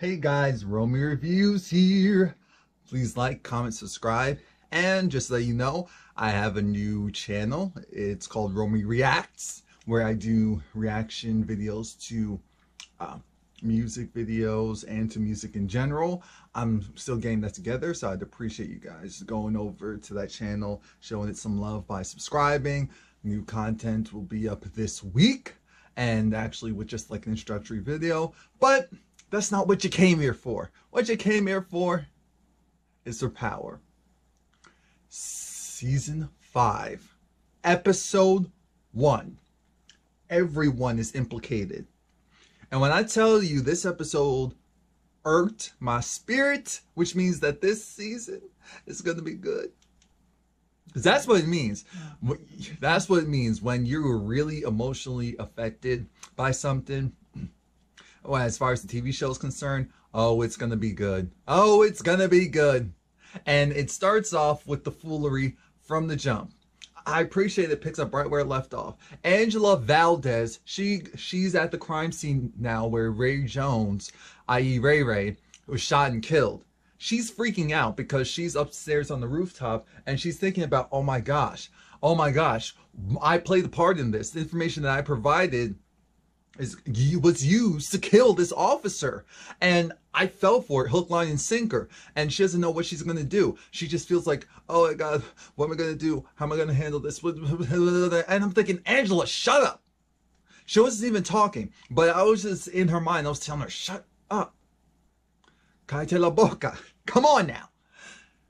Hey guys, Romie Reviews here. Please like, comment, subscribe, and just to let you know, I have a new channel. It's called Romie Reacts, where I do reaction videos to music videos and to music in general. I'm still getting that together, so I'd appreciate you guys going over to that channel, showing it some love by subscribing. New content will be up this week, and actually with just like an introductory video, but that's not what you came here for. What you came here for is for power. Season 5, Episode 1. Everyone is implicated. And when I tell you this episode irked my spirit, which means that this season is going to be good. Because that's what it means. That's what it means when you're really emotionally affected by something. Well, as far as the TV show is concerned, oh, it's going to be good. Oh, it's going to be good. And it starts off with the foolery from the jump. I appreciate it picks up right where it left off. Angela Valdez, she's at the crime scene now where Ray Jones, i.e. Ray Ray, was shot and killed. She's freaking out because she's upstairs on the rooftop and she's thinking about, oh my gosh, I played the part in this. The information that I provided was used to kill this officer, and I fell for it, hook, line, and sinker. And she doesn't know what she's gonna do. She just feels like, oh my god, what am I gonna do? How am I gonna handle this? And I'm thinking, Angela, shut up. She wasn't even talking, but I was just in her mind. I was telling her, shut up. Cállate la boca. Come on now.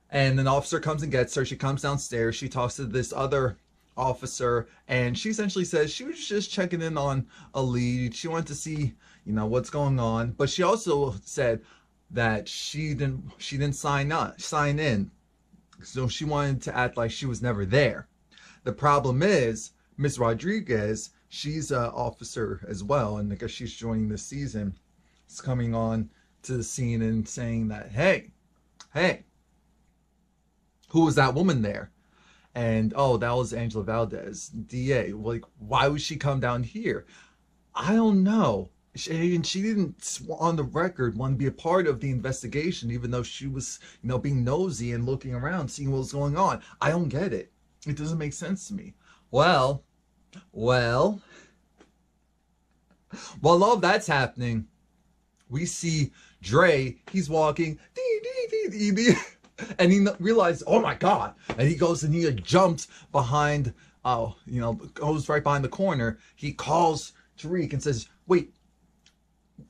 And an officer comes and gets her. She comes downstairs. She talks to this other officer, and she essentially says she was just checking in on a lead. She wanted to see, you know, what's going on, but she also said that she didn't sign in, so she wanted to act like she was never there. The problem is Miss Rodriguez, she's an officer as well, and I guess she's joining this season. It's coming on to the scene and saying that, hey, who was that woman there? And, oh, that was Angela Valdez, DA. Like, why would she come down here? I don't know. She didn't, on the record, want to be a part of the investigation, even though she was, you know, being nosy and looking around, seeing what was going on. I don't get it. It doesn't make sense to me. Well, while all that's happening, we see Dre. He's walking, and he realized, oh my god, and he goes and he jumps behind, goes right behind the corner. He calls Tariq and says, wait,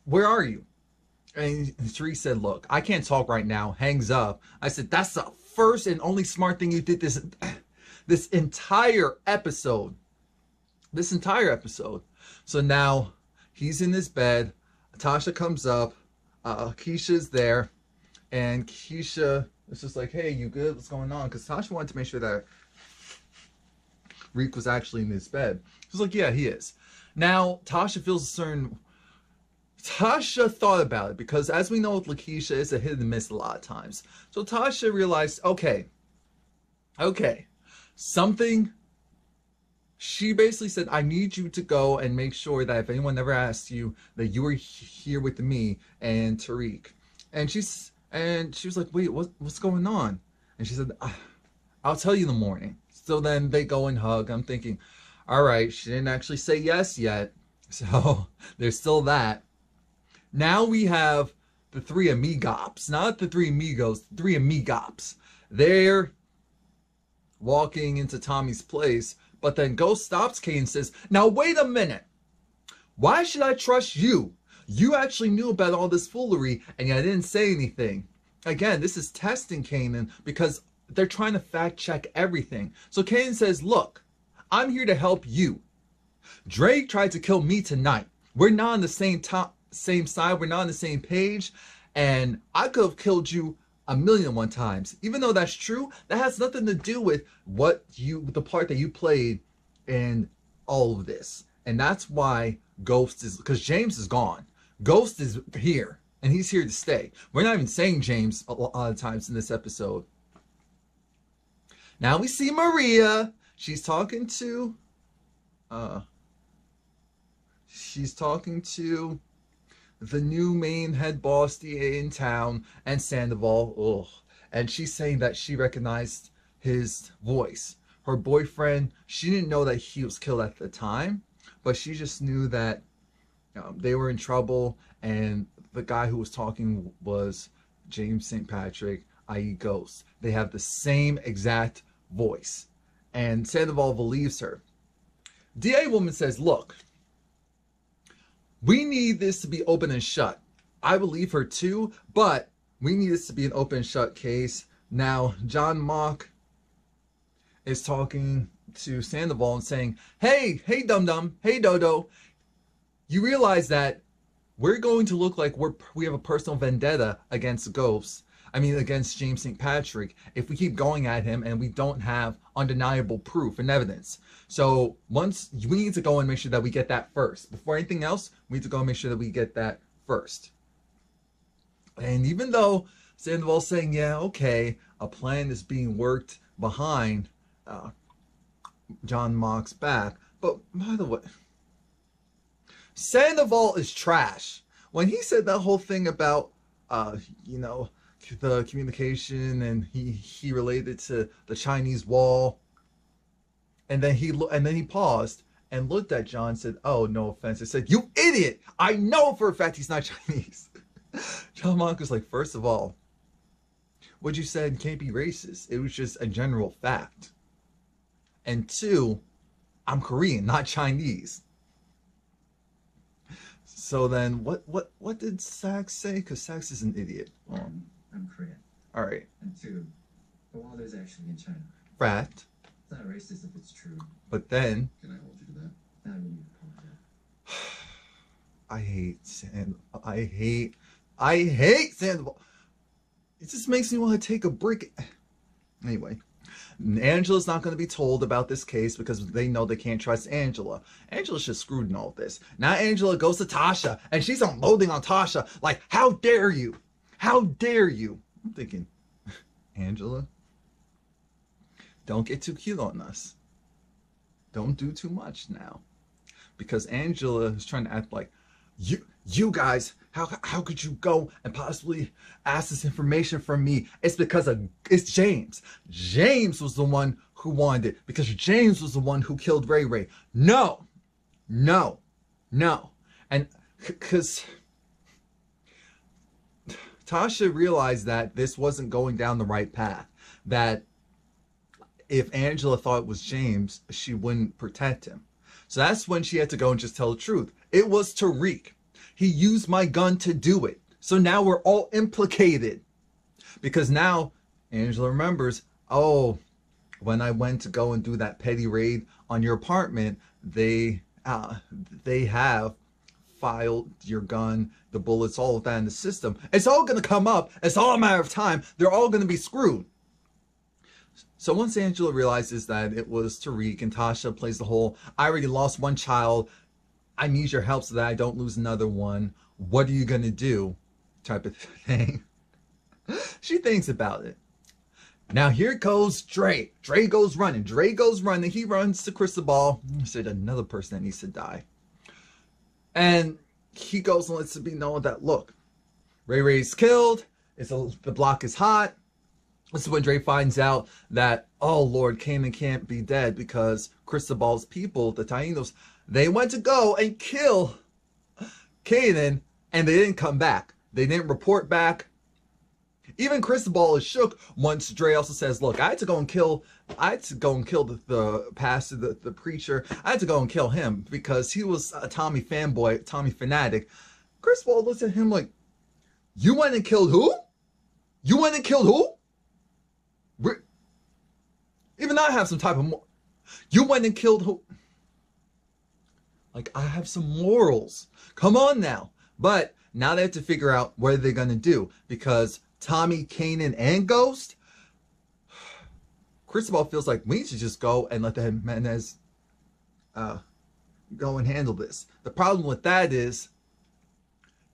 where are you? And Tariq said, look, I can't talk right now. Hangs up. I said, that's the first and only smart thing you did this entire episode. So now he's in his bed. Tasha comes up. Keisha's there, and Keisha, it's just like, hey, you good? What's going on? Because Tasha wanted to make sure that Reek was actually in his bed. She's like, yeah, he is. Now, Tasha feels a certain... Tasha thought about it, because as we know with Lakeisha, it's a hit and miss a lot of times. So Tasha realized, okay, something... She basically said, I need you to go and make sure that if anyone ever asks you, that you are here with me and Tariq. And she was like, wait, what's going on? And she said, I'll tell you in the morning. So then they go and hug. I'm thinking, all right, she didn't actually say yes yet. So there's still that. Now we have the three amigops, not the three amigos, the three amigops. They're walking into Tommy's place, but then Ghost stops Kane and says, now wait a minute. Why should I trust you? You actually knew about all this foolery, and yet I didn't say anything. Again, this is testing Kanan, because they're trying to fact check everything. So Kanan says, look, I'm here to help you. Drake tried to kill me tonight. We're not on the same side. We're not on the same page. And I could have killed you 1,000,001 times. Even though that's true, that has nothing to do with the part that you played in all of this. And that's why Ghost is, because James is gone. Ghost is here, and he's here to stay. We're not even saying James a lot of times in this episode. Now we see Maria. She's talking to the new main head boss DA in town, and Sandoval. Ugh. And she's saying that she recognized his voice. Her boyfriend, she didn't know that he was killed at the time, but she just knew that they were in trouble, and the guy who was talking was James St. Patrick, i.e. Ghost. They have the same exact voice. And Sandoval believes her. DA woman says, look, we need this to be open and shut. I believe her too, but we need this to be an open and shut case. Now, John Mock is talking to Sandoval and saying, hey dum-dum, hey Dodo, you realize that we're going to look like we have a personal vendetta against Ghosts. I mean, against James St. Patrick, if we keep going at him and we don't have undeniable proof and evidence. So once we need to go and make sure that we get that first. Before anything else, we need to go and make sure that we get that first. And even though Sandoval's saying, yeah, okay, a plan is being worked behind John Mock's back. But by the way, Sandoval is trash. When he said that whole thing about, you know, the communication, and he related to the Chinese wall, and then he paused and looked at John and said, oh, no offense. I said, you idiot, I know for a fact he's not Chinese. John Mock was like, first of all, what you said can't be racist. It was just a general fact. And two, I'm Korean, not Chinese. So then what did Sax say? Because Sax is an idiot. One, I'm Korean. All right. And two, the wall is actually in China. Fact. It's not racist if it's true. But then, Can I hold you to that? Now you need to apologize. I hate Sandoval. It just makes me want to take a break. Anyway, Angela's not going to be told about this case because they know they can't trust Angela. Angela's just screwed in all this. Now Angela goes to Tasha, and she's unloading on Tasha like, how dare you? How dare you? I'm thinking, Angela, don't get too cute on us. Don't do too much now. Because Angela is trying to act like, you guys, how could you go and possibly ask this information from me? It's because it's James. James was the one who wanted it, because James was the one who killed Ray Ray. No. And because Tasha realized that this wasn't going down the right path, that if Angela thought it was James, she wouldn't protect him. So that's when she had to go and just tell the truth. It was Tariq. He used my gun to do it. So now we're all implicated. Because now Angela remembers, oh, when I went to go and do that petty raid on your apartment, they have filed your gun, the bullets, all of that in the system. It's all going to come up. It's all a matter of time. They're all going to be screwed. So once Angela realizes that it was Tariq, and Tasha plays the whole, I already lost one child, I need your help so that I don't lose another one, what are you going to do, type of thing. She thinks about it. Now here goes Dre. Dre goes running. He runs to Cristobal. I said another person that needs to die. And he goes and lets it be known that, look, Ray Ray's killed. The block is hot. This is when Dre finds out that, oh Lord, Kanan can't be dead because Cristobal's people, the Taínos, they went to go and kill Kanan, and they didn't come back. They didn't report back. Even Cristobal is shook once Dre also says, look, I had to go and kill the pastor, the preacher. I had to go and kill him because he was a Tommy fanboy, Tommy fanatic. Cristobal looks at him like, you went and killed who? You went and killed who? Even I have some type of you went and killed who? Like, I have some morals. Come on now. But now they have to figure out what they're going to do, because Tommy, Kanan, and Ghost, Cristobal feels like we need to just go and let the Jimenez go and handle this. The problem with that is,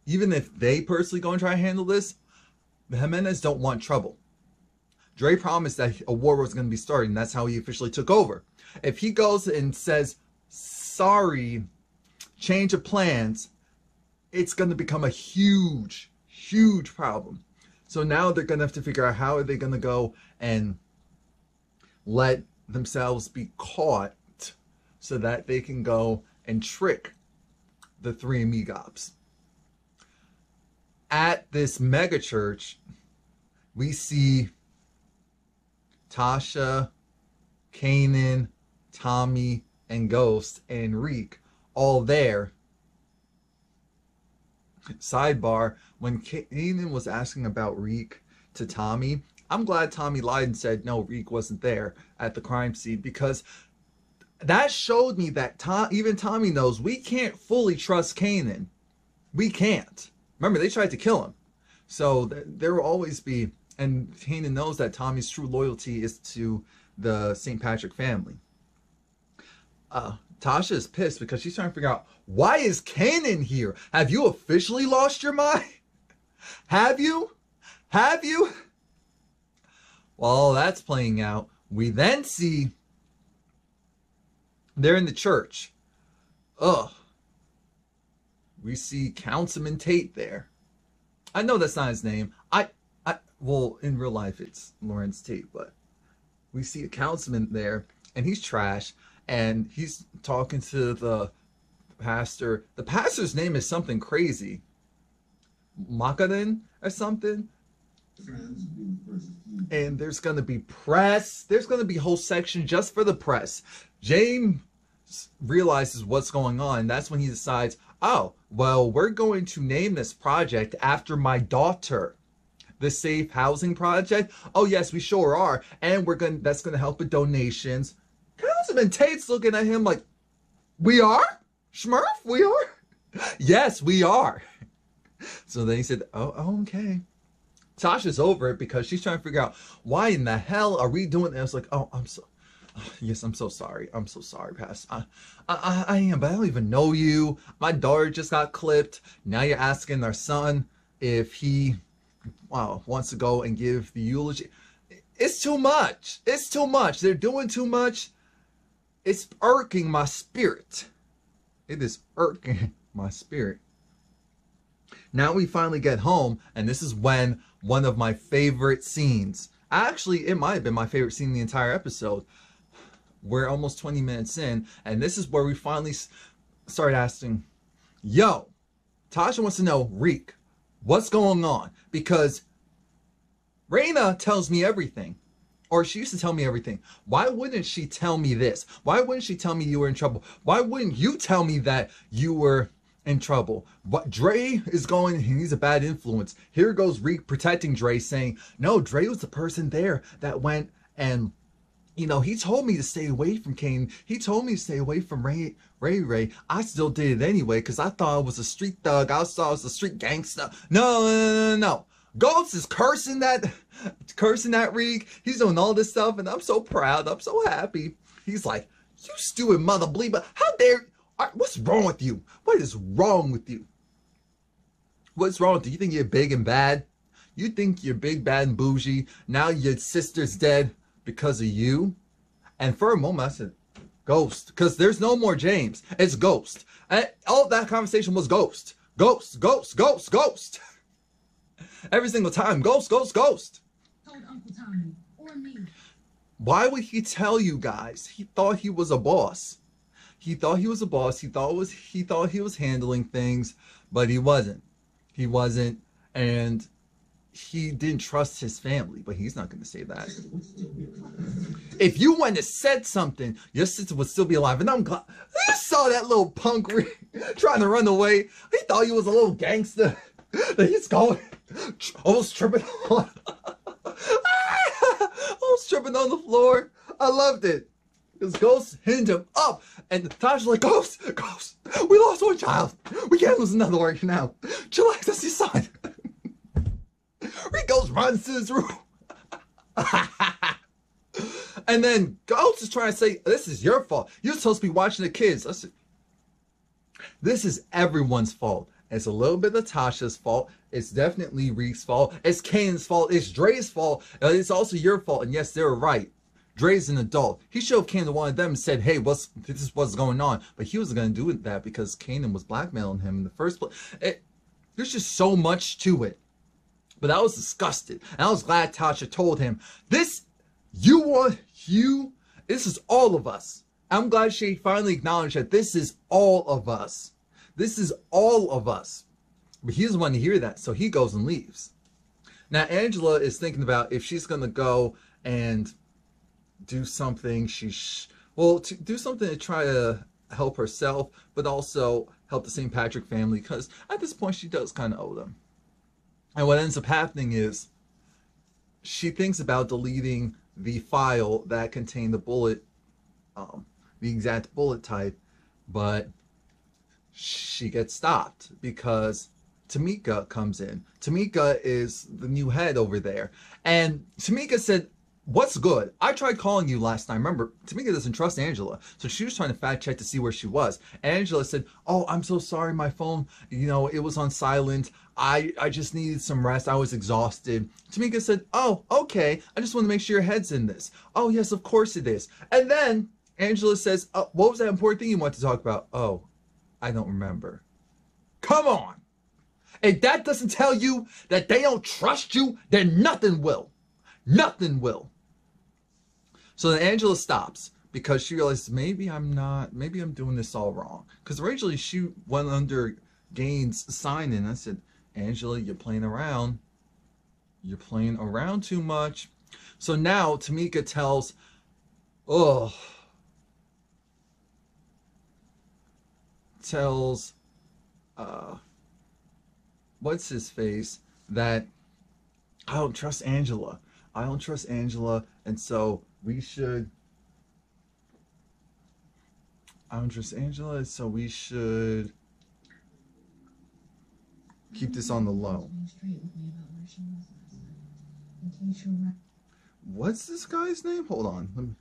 even if they personally go and try to handle this, the Jimenez don't want trouble. Dre promised that a war was going to be starting. That's how he officially took over. If he goes and says, sorry, change of plans, it's going to become a huge, huge problem. So now they're going to have to figure out how are they going to go and let themselves be caught so that they can go and trick the three amigos. At this mega church, we see Tasha, Kanan, Tommy, and Ghost, and Reek all there. Sidebar, when Kanan was asking about Reek to Tommy, I'm glad Tommy lied and said no, Reek wasn't there at the crime scene, because that showed me that even Tommy knows we can't fully trust Kanan. We can't. Remember, they tried to kill him. So there will always be, and Kanan knows that Tommy's true loyalty is to the St. Patrick family. Tasha is pissed because she's trying to figure out, why is Kanan here? Have you officially lost your mind? Have you? Have you? While that's playing out, we then see they're in the church. Ugh. We see Councilman Tate there. I know that's not his name. Well, in real life it's Lawrence Tate, but we see a councilman there, and he's trash, and he's talking to the pastor. The pastor's name is something crazy. Makaden or something. And there's going to be press. There's going to be a whole section just for the press. James realizes what's going on. That's when he decides, oh, well, we're going to name this project after my daughter. The Safe Housing Project. Oh, yes, we sure are. And that's going to help with donations. Councilman Tate's looking at him like, we are? Smurf, we are? Yes, we are. So then he said, oh, okay. Tasha's over it because she's trying to figure out, why in the hell are we doing this? Like, yes, I'm so sorry. I'm so sorry, Pastor. I am, but I don't even know you. My daughter just got clipped. Now you're asking our son if he wants to go and give the eulogy. It's too much. It's too much. They're doing too much. It's irking my spirit. It is irking my spirit. Now we finally get home, and this is when one of my favorite scenes, actually it might have been my favorite scene in the entire episode. We're almost 20 minutes in, and this is where we finally start asking, yo, Tasha wants to know, Reek, what's going on? Because Raina tells me everything. Or she used to tell me everything. Why wouldn't she tell me this? Why wouldn't she tell me you were in trouble? Why wouldn't you tell me that you were in trouble? But Dre is going, he's a bad influence. Here goes Reek protecting Dre, saying, no, Dre was the person there that went and, you know, he told me to stay away from Kane. He told me to stay away from Ray. I still did it anyway because I thought I was a street thug. I thought I was a street gangster. No. Ghost is cursing that Reek. He's doing all this stuff, and I'm so proud. I'm so happy. He's like, you stupid mother bleeper. How dare... What's wrong with you? What is wrong with you? What's wrong with you? You think you're big and bad? You think you're big, bad, and bougie? Now your sister's dead because of you? And for a moment I said, Ghost. Because there's no more James. It's Ghost. And all that conversation was Ghost. Ghost. Every single time. Ghost. Told Uncle Tommy or me. Why would he tell you guys? He thought he was a boss. He thought he was a boss. He thought he was handling things, but he wasn't. He wasn't, and he didn't trust his family. But he's not going to say that. If you went and said something, your sister would still be alive. And I'm glad. I saw that little punk trying to run away. He thought he was a little gangster. He's going, almost tripping on. Almost tripping on the floor. I loved it. Because Ghost hit him up, and Tasha's like, Ghost, we lost one child. We can't lose another right now. Chillax, that's your son. Ghost runs to his room. And then Ghost is trying to say, this is your fault. You're supposed to be watching the kids. Listen, this is everyone's fault. It's a little bit of Tasha's fault. It's definitely Reek's fault. It's Kane's fault. It's Dre's fault. It's also your fault. And yes, they're right. Dre's an adult. He should have came to one of them and said, hey, this is what's going on. But he wasn't going to do that because Kanan was blackmailing him in the first place. There's just so much to it. But I was disgusted. And I was glad Tasha told him, this is all of us. I'm glad she finally acknowledged that this is all of us. This is all of us. But he doesn't want to hear that, so he goes and leaves. Now, Angela is thinking about if she's going to go and do something, do something to try to help herself, but also help the St. Patrick family, because at this point, she does kind of owe them. And what ends up happening is she thinks about deleting the file that contained the bullet, the exact bullet type, but she gets stopped because Tamika comes in. Tamika is the new head over there. And Tamika said, what's good? I tried calling you last night. Remember, Tamika doesn't trust Angela. So she was trying to fact check to see where she was. Angela said, oh, I'm so sorry. My phone, it was on silent. I just needed some rest. I was exhausted. Tamika said, oh, okay. I just want to make sure your head's in this. Oh, yes, of course it is. And then Angela says, what was that important thing you wanted to talk about? Oh, I don't remember. Come on. If that doesn't tell you that they don't trust you, then nothing will. Nothing will. So then Angela stops because she realizes maybe I'm doing this all wrong. Because originally she went under Gaines' sign in. I said, Angela, you're playing around. You're playing around too much. So now Tamika tells, what's his face, that I don't trust Angela. I don't trust Angela, and so we should. I don't trust Angela, so we should keep this on the low. What's this guy's name? Hold on.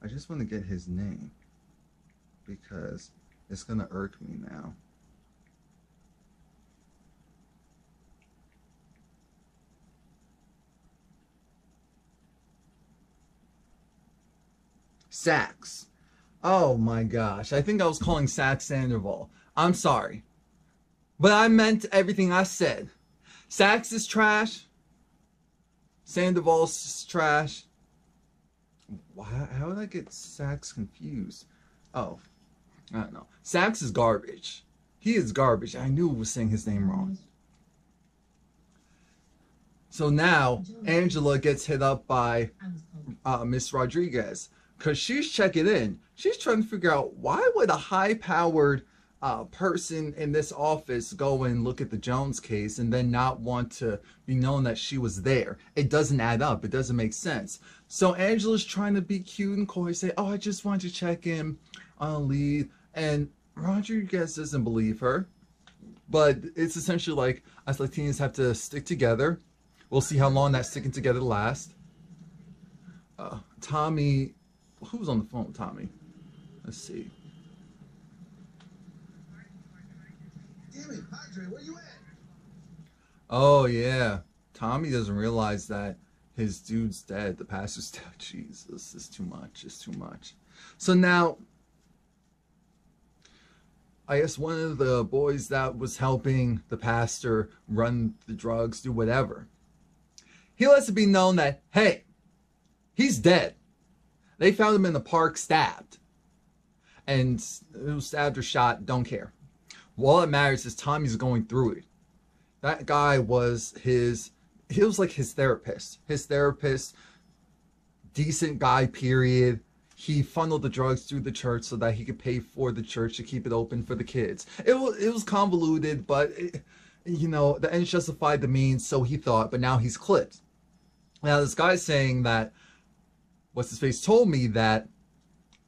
I just want to get his name because it's going to irk me now. Sax. Oh my gosh. I think I was calling Sax Sandoval. I'm sorry. But I meant everything I said. Sax is trash. Sandoval's trash. How did I get Sax confused? Oh, I don't know. Sax is garbage. He is garbage. I knew I was saying his name wrong. So now Angela gets hit up by Miss Rodriguez because she's checking in. She's trying to figure out why would a high-powered person in this office go and look at the Jones case and then not want to be known that she was there. It doesn't add up. It doesn't make sense. So Angela's trying to be cute and coy, say, oh, I just wanted to check in on a lead. And Rodriguez doesn't believe her. But it's essentially like us Latinos have to stick together. We'll see how long that sticking together lasts. Tommy, who's on the phone with Tommy? Let's see. Damn it, Padre, where you at? Oh, yeah. Tommy doesn't realize that his dude's dead. The pastor's dead. Jesus, it's too much. It's too much. So now, I guess one of the boys that was helping the pastor run the drugs, do whatever, he lets it be known that, hey, he's dead. They found him in the park stabbed. And who stabbed or shot, don't care. All that matters is Tommy's going through it. That guy was he was like his therapist. His therapist, decent guy, period. He funneled the drugs through the church so that he could pay for the church to keep it open for the kids. It was convoluted, but the ends justified the means, so he thought, but now he's clipped. Now this guy's saying that, what's his face told me that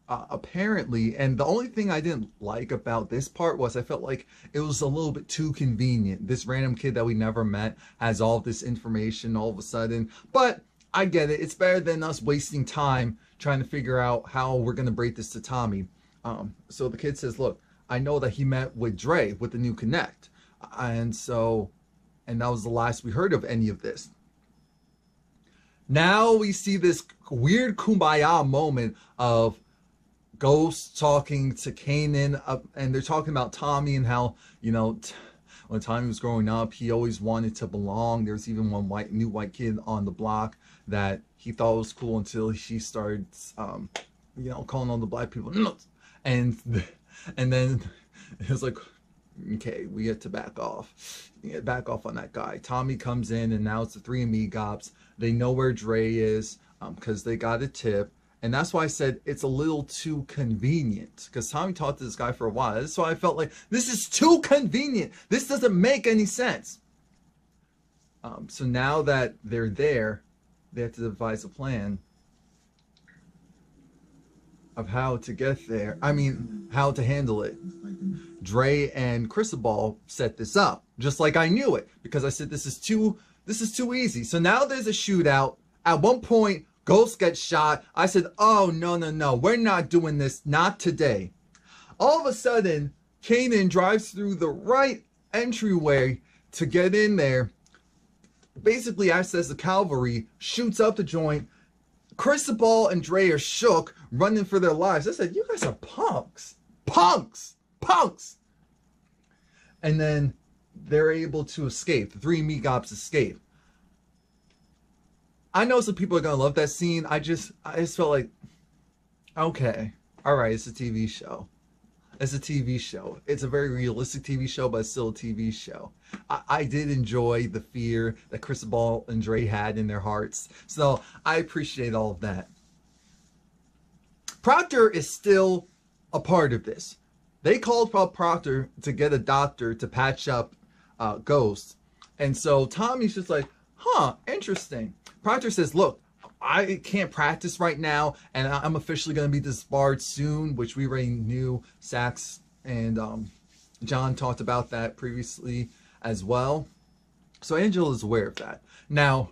apparently, and the only thing I didn't like about this part was I felt like it was a little bit too convenient. This random kid that we never met has all this information all of a sudden, but I get it. It's better than us wasting time trying to figure out how we're going to break this to Tommy. So the kid says, look, I know that he met with Dre with the new Connect. And that was the last we heard of any of this. Now we see this weird kumbaya moment of Ghost talking to Kanan, and they're talking about Tommy and how, you know, when Tommy was growing up, he always wanted to belong. There's even one new white kid on the block that he thought was cool until she started, you know, calling all the black people, no. And then it was like, okay, we get to back off. Back off on that guy. Tommy comes in, and now it's the three amigops. They know where Dre is because they got a tip. And that's why I said it's a little too convenient, because Tommy talked to this guy for a while. That's why I felt like this is too convenient. This doesn't make any sense. So now that they're there, they have to devise a plan of how to get there. I mean, how to handle it. Dre and Cristobal set this up, just like I knew it, because I said this is too easy. So now there's a shootout. At one point, Ghost gets shot. I said, oh, no, we're not doing this, not today. All of a sudden, Kanan drives through the right entryway to get in there, basically acts as the cavalry, shoots up the joint. Cristobal and Dre are shook, running for their lives. I said, you guys are punks. Punks. And then they're able to escape. The three amigops escape. I know some people are going to love that scene. I just felt like, okay, all right, it's a TV show. It's a TV show. It's a very realistic TV show, but it's still a TV show. I did enjoy the fear that Cristobal and Dre had in their hearts. So I appreciate all of that. Proctor is still a part of this. They called Proctor to get a doctor to patch up Ghost. And so Tommy's just like, huh, interesting. Proctor says, look, I can't practice right now, and I'm officially going to be disbarred soon, which we already knew. Sax and John talked about that previously as well. So Angela is aware of that. Now,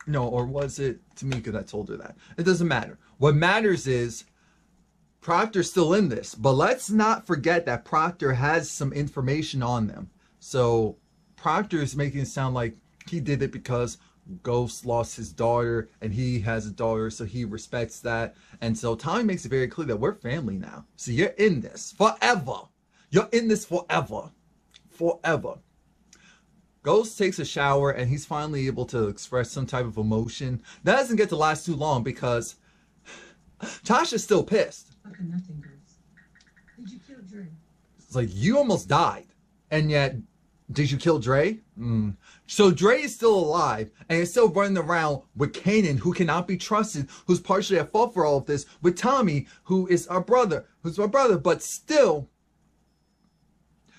no, or was it Tamika that told her that? It doesn't matter. What matters is Proctor's still in this, but let's not forget that Proctor has some information on them. So Proctor is making it sound like he did it because Ghost lost his daughter and he has a daughter, so he respects that. And so Tommy makes it very clear that we're family now. So you're in this forever. You're in this forever. Ghost takes a shower and he's finally able to express some type of emotion. That doesn't get to last too long because Tasha's still pissed. How can nothing, Ghost? Did you kill Dre? It's like, you almost died, and yet did you kill Dre? So Dre is still alive and is still running around with Kanan, who cannot be trusted, who's partially at fault for all of this, with Tommy, who is our brother, but still,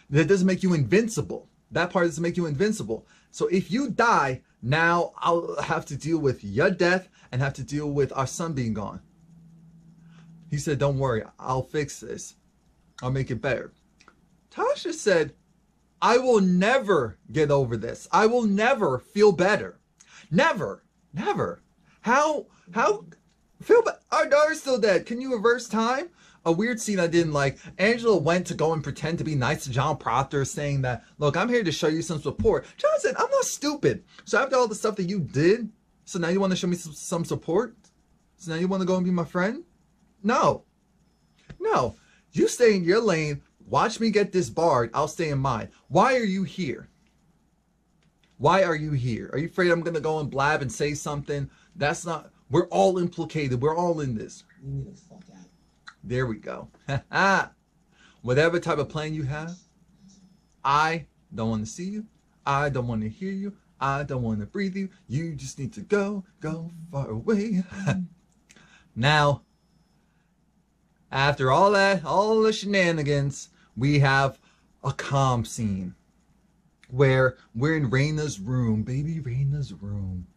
that doesn't make you invincible. That part doesn't make you invincible. So if you die, now I'll have to deal with your death and have to deal with our son being gone. He said, don't worry, I'll fix this. I'll make it better. Tasha said, I will never get over this. I will never feel better. Never. How feel better? Our daughter's still dead. Can you reverse time? A weird scene I didn't like. Angela went to go and pretend to be nice to John Proctor, saying that, look, I'm here to show you some support. John said, I'm not stupid. So after all the stuff that you did, so now you want to show me some support? So now you want to go and be my friend? No. You stay in your lane. Watch me get disbarred. I'll stay in mine. Why are you here? Are you afraid I'm going to go and blab and say something? That's not... We're all implicated. We're all in this. You need to fuck out. There we go. Whatever type of plan you have, I don't want to see you. I don't want to hear you. I don't want to breathe you. You just need to go far away. Now, after all the shenanigans, we have a calm scene where we're in Raina's room, baby Raina's room.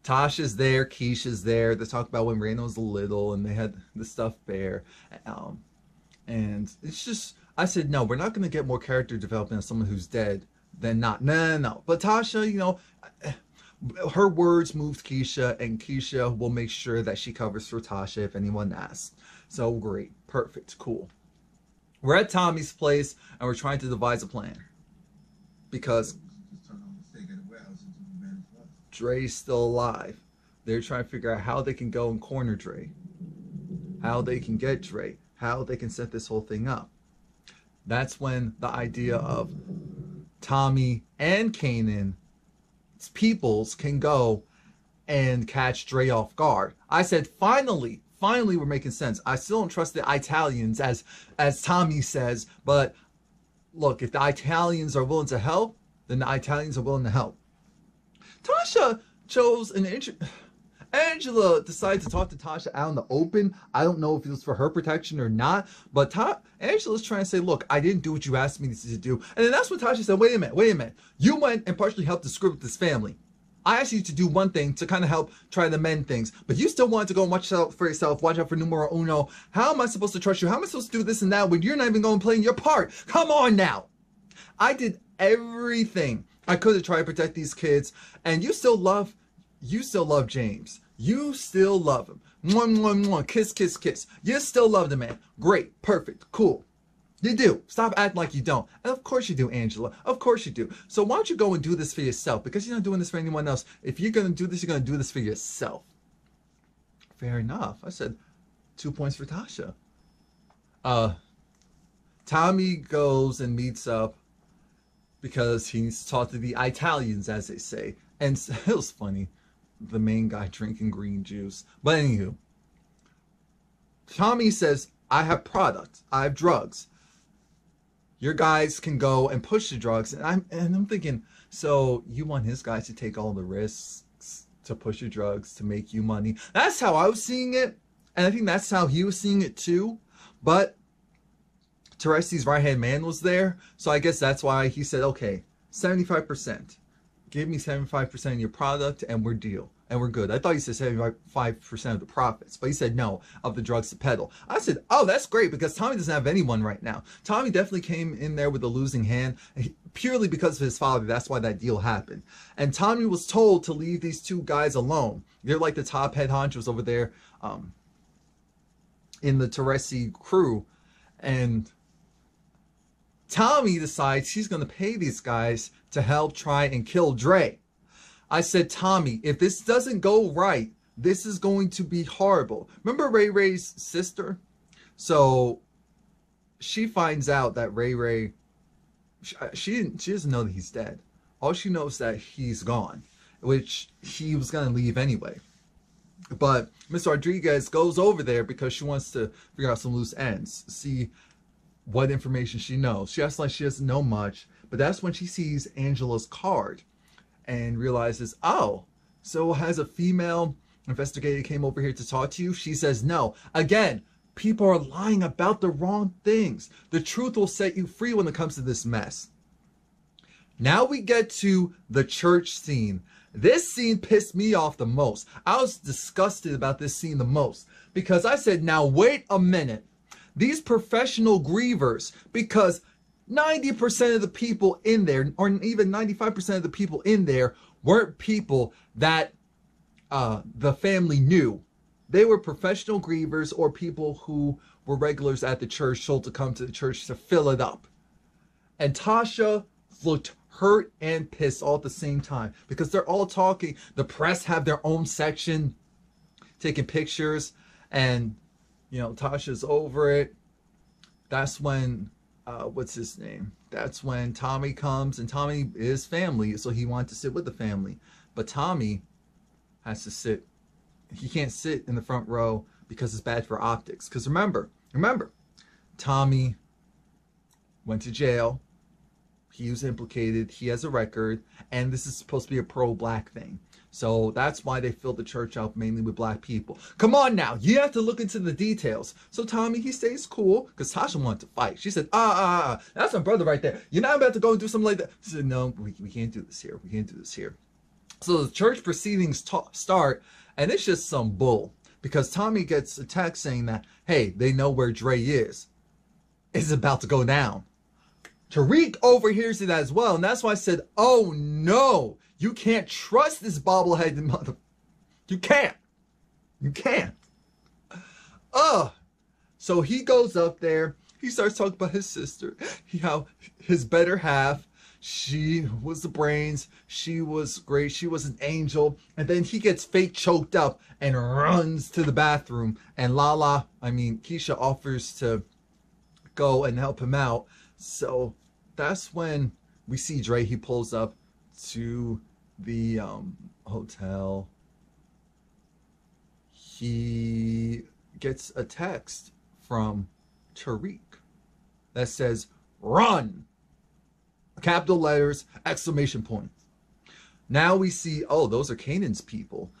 Tasha's there, Keisha's there. They talk about when Raina was little and they had the stuffed bear. And it's just, I said, no, we're not going to get more character development of someone who's dead than not. No. But Tasha, you know, her words moved Keisha, and Keisha will make sure that she covers for Tasha if anyone asks. So great, perfect, cool. We're at Tommy's place and we're trying to devise a plan. Because Dre's still alive. They're trying to figure out how they can go and corner Dre, how they can get Dre, how they can set this whole thing up. That's when the idea of Tommy and Kanan's peoples can go and catch Dre off guard. I said, finally we're making sense. I still don't trust the Italians, as Tommy says, but look, if the Italians are willing to help, then the Italians are willing to help. Tasha chose Angela decided to talk to Tasha out in the open. I don't know if it was for her protection or not, but Angela's trying to say, look, I didn't do what you asked me to do. And then that's when Tasha said, wait a minute. You went and partially helped to screw with this family. I asked you to do one thing to kind of help try to mend things, but you still wanted to go and watch out for yourself, watch out for numero uno. How am I supposed to trust you? How am I supposed to do this and that when you're not even going to play your part? Come on now. I did everything I could to try to protect these kids, and you still love James. You still love him. Mwah, mwah, mwah. Kiss, kiss, kiss. You still love the man. Great, perfect, cool. You do. Stop acting like you don't. And of course you do, Angela. Of course you do. So why don't you go and do this for yourself? Because you're not doing this for anyone else. If you're going to do this, you're going to do this for yourself. Fair enough. I said 2 points for Tasha. Tommy goes and meets up because he needs to talk to the Italians, as they say. And it was funny. The main guy drinking green juice. But anywho, Tommy says, I have products. I have drugs. Your guys can go and push the drugs. And I'm thinking, so you want his guys to take all the risks to push the drugs to make you money? That's how I was seeing it. And I think that's how he was seeing it too. But Teresi's right-hand man was there. So I guess that's why he said, okay, 75%. Give me 75% of your product and we're deal. And we're good. I thought he said 75% of the profits, but he said no, of the drugs to peddle. I said, oh, that's great, because Tommy doesn't have anyone right now. Tommy definitely came in there with a losing hand, purely because of his father. That's why that deal happened. And Tommy was told to leave these two guys alone. They're like the top head honchos over there in the Teresi crew. And Tommy decides he's going to pay these guys to help try and kill Dre. I said, Tommy, if this doesn't go right, this is going to be horrible. Remember Ray Ray's sister? So she finds out that Ray, she doesn't know that he's dead. All she knows is that he's gone, which he was going to leave anyway. But Miss Rodriguez goes over there because she wants to figure out some loose ends, see what information she knows. She acts like she doesn't know much, but that's when she sees Angela's card and realizes, oh, so has a female investigator came over here to talk to you? She says no. Again, people are lying about the wrong things. The truth will set you free when it comes to this mess. Now we get to the church scene. This scene pissed me off the most. I was disgusted about this scene the most because I said, now wait a minute. These professional grievers, because 90% of the people in there, or even 95% of the people in there, weren't people that the family knew. They were professional grievers or people who were regulars at the church, told to come to the church to fill it up. And Tasha looked hurt and pissed all at the same time because they're all talking. The press have their own section, taking pictures, and you know, Tasha's over it. That's when what's his name? That's when Tommy comes, and Tommy is family, so he wanted to sit with the family. But Tommy has to sit. He can't sit in the front row because it's bad for optics. Because remember, Tommy went to jail. He was implicated. He has a record, and this is supposed to be a pro-black thing. So that's why they filled the church up mainly with black people. Come on now, you have to look into the details. So Tommy, he stays cool because Tasha wanted to fight. She said, that's my brother right there. You're not about to go and do something like that. She said, no, we can't do this here. We can't do this here. So the church proceedings start, and it's just some bull because Tommy gets a text saying that, hey, they know where Dre is. It's about to go down. Tariq overhears it as well, and that's why I said, oh no, you can't trust this bobbleheaded mother. You can't. You can't. So he goes up there, he starts talking about his sister, how his better half, She was the brains. She was great. She was an angel. And then he gets fake choked up and runs to the bathroom. And Keisha offers to go and help him out. So that's when we see Dre. He pulls up to the hotel. He gets a text from Tariq that says, "Run!" Capital letters, exclamation point. Now we see, oh, those are Kanan's people.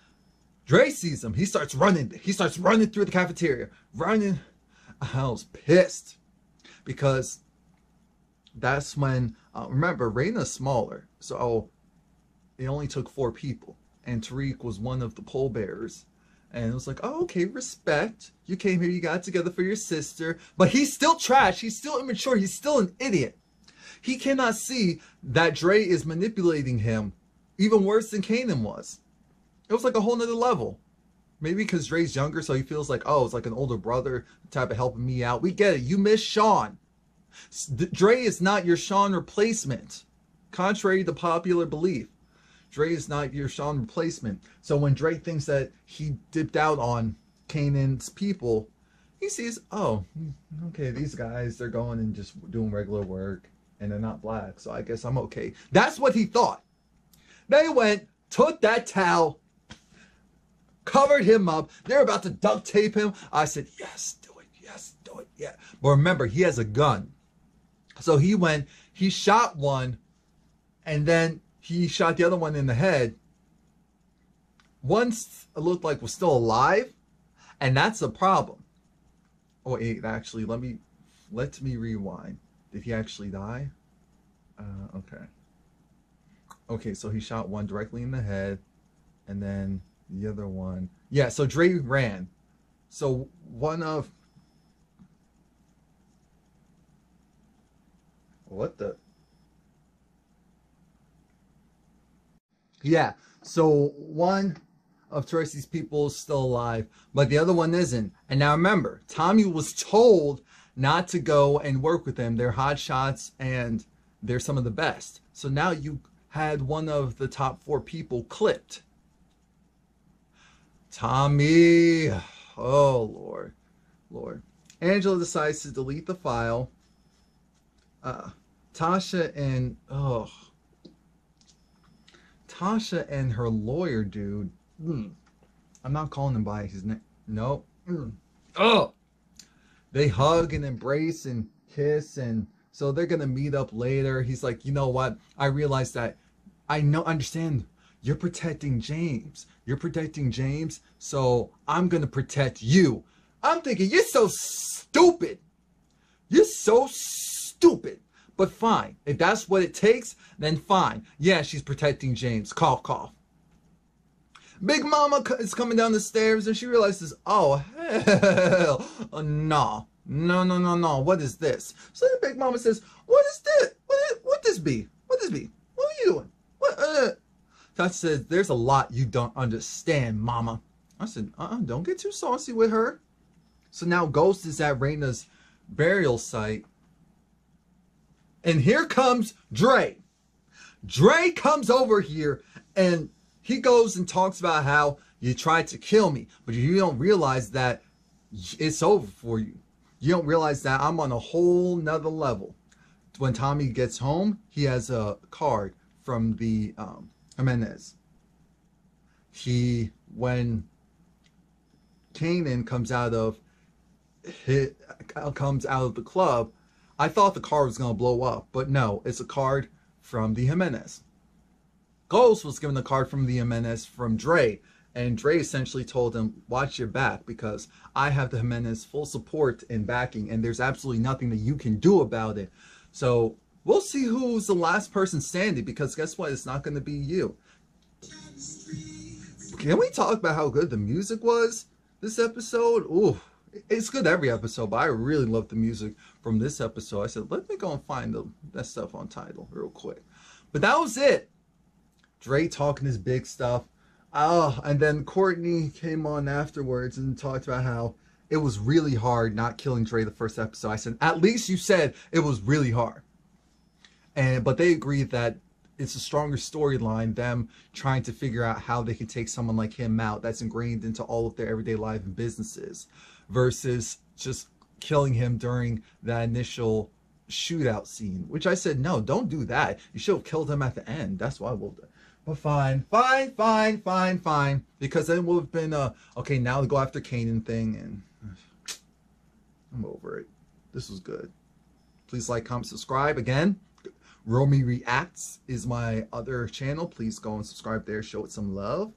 Dre sees them. He starts running. He starts running through the cafeteria. Running. I was pissed. Because that's when, remember, Raina's smaller. So it only took 4 people. And Tariq was one of the pallbearers. And it was like, oh, okay, respect. You came here, you got together for your sister. But he's still trash. He's still immature. He's still an idiot. He cannot see that Dre is manipulating him even worse than Kanan was. It was like a whole nother level. Maybe because Dre's younger, so he feels like, oh, it's like an older brother type of helping me out. We get it. You miss Sean. Dre is not your Sean replacement. Contrary to popular belief, Dre is not your Sean replacement. So when Dre thinks that he dipped out on Kanan's people, he sees, oh, okay, these guys, they're going and just doing regular work. And they're not black, so I guess I'm okay. That's what he thought. They went, took that towel, covered him up. They're about to duct tape him. I said, yes, do it. Yes, do it. Yeah. But remember, he has a gun. So he went, he shot one, and then he shot the other one in the head. One it looked like was still alive, and that's a problem. Oh, wait, actually, let me rewind. Did he actually die? Okay. Okay, so he shot one directly in the head, and then the other one. Yeah, so Dre ran. So one of... What the... Yeah, so one of Tracy's people is still alive, but the other one isn't. And now remember, Tommy was told not to go and work with them. They're hot shots and they're some of the best. So now you had one of the top 4 people clipped. Tommy. Oh, Lord. Lord. Angela decides to delete the file. Tasha and her lawyer dude. I'm not calling him by his name. Nope. Oh. They hug and embrace and kiss, and so they're gonna meet up later. He's like, you know what? I realize that understand you're protecting James. You're protecting James, so I'm gonna protect you. I'm thinking, you're so stupid. You're so stupid. But fine. If that's what it takes, then fine. Yeah, she's protecting James. Cough, cough. Big Mama is coming down the stairs and she realizes, oh, hell no. No. What is this? So the Big Mama says, what is this? What this be? What this be? What are you doing? What? Tasha says, there's a lot you don't understand, Mama. I said, don't get too saucy with her. So now Ghost is at Raina's burial site. And here comes Dre. Dre comes over here and he goes and talks about how you tried to kill me, but you don't realize that it's over for you. You don't realize that I'm on a whole nother level. When Tommy gets home, he has a card from the Jimenez. When Kanan comes out of the club, I thought the card was going to blow up, but no, it's a card from the Jimenez. Ghost was given the card from the Jimenez from Dre, and Dre essentially told him, watch your back, because I have the Jimenez full support and backing, and there's absolutely nothing that you can do about it. So we'll see who's the last person standing, because guess what? It's not going to be you. Can we talk about how good the music was this episode? Ooh, it's good every episode, but I really love the music from this episode. I said, let me go and find that stuff on Tidal real quick. But that was it. Dre talking his big stuff. Oh, and then Courtney came on afterwards and talked about how it was really hard not killing Dre the first episode. I said, at least you said it was really hard. But they agree that it's a stronger storyline, them trying to figure out how they can take someone like him out that's ingrained into all of their everyday life and businesses, versus just killing him during that initial shootout scene, which I said, no, don't do that. You should have killed him at the end. That's why we'll do. But fine, because then we'll have been okay, now go after Kanan thing, and I'm over it. This was good. Please like, comment, subscribe. Again, Romie Reacts is my other channel. Please go and subscribe there. Show it some love.